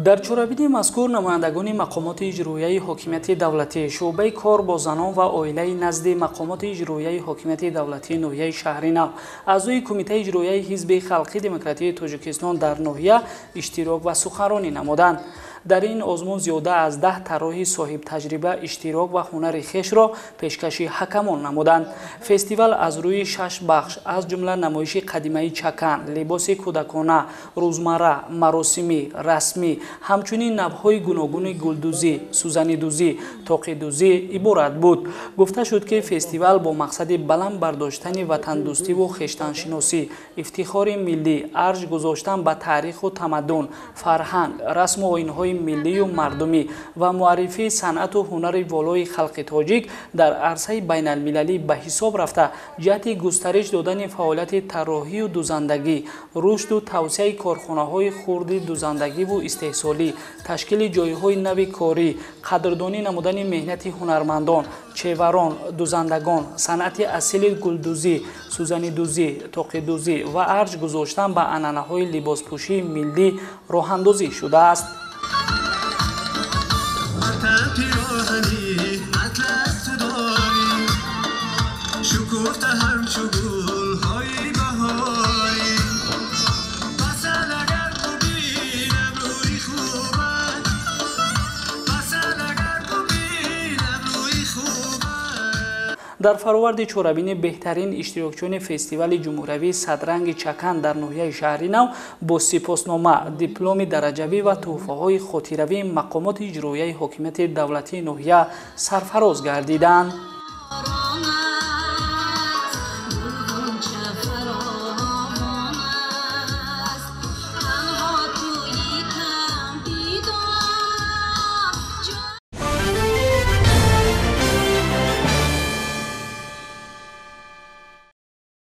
در چورابیدی مذکور نمایندگان مقامات اجرایی حاکمیت دولتی شعبه کار با زنان و عائله نزد مقامات اجرایی حاکمیت دولتی ناحیه شهری نو اعضای کمیته اجرایی حزب خلقی دموکراتی تاجیکستان در ناحیه اشتراک و سخنرانی نمودند. در این آزمون زیاده از 10 طراح صاحب تجربه اشتراک و هنر خویش را پیشکشی حکمان نمودند. فستیوال از روی 6 بخش از جمله نمایش قدیمه چکن، لباس کودکانه، روزمره، مراسمی، رسمی، همچنین نوهای گوناگون گلدوزی، سوزنیدوزی، طاقه‌دوزی عبارت بود. گفته شد که فستیوال با مقصد بلند برداشتن وطن دوستی و خویشتن‌شناسی، افتخار ملی، ارج گذاشتن به تاریخ و تمدن، فرهنگ، رسم و آیین‌های ملی و مردمی و معرفی صنعت و هنر والای خلق تاجیک در عرصه بین المللی به حساب رفته جهت گسترش دادن فعالیت طراحی و دوزندگی، رشد و توسعه کارخانه‌های خرد دوزندگی و استحصالی، تشکیل جایهای نو کاری، قدردانی نمودن مهنت هنرمندان، چیوران، دوزندگان، صنعت اصیل گلدوزی، سوزنیدوزی، طاقه‌دوزی و ارج گذاشتن به عنعنه‌های لباسپوشی ملی راه‌اندازی شده است. در فرآورد چورابین بهترین اشتراکچیان فستیوال جمهوری صدرنگ چکن در ناحیه شهری نو با سپاسنامه، دیپلم درجوی و تحفه‌های خاطروی مقامات اجرایی حاکمیت دولتی ناحیه سرفراز گردیدند.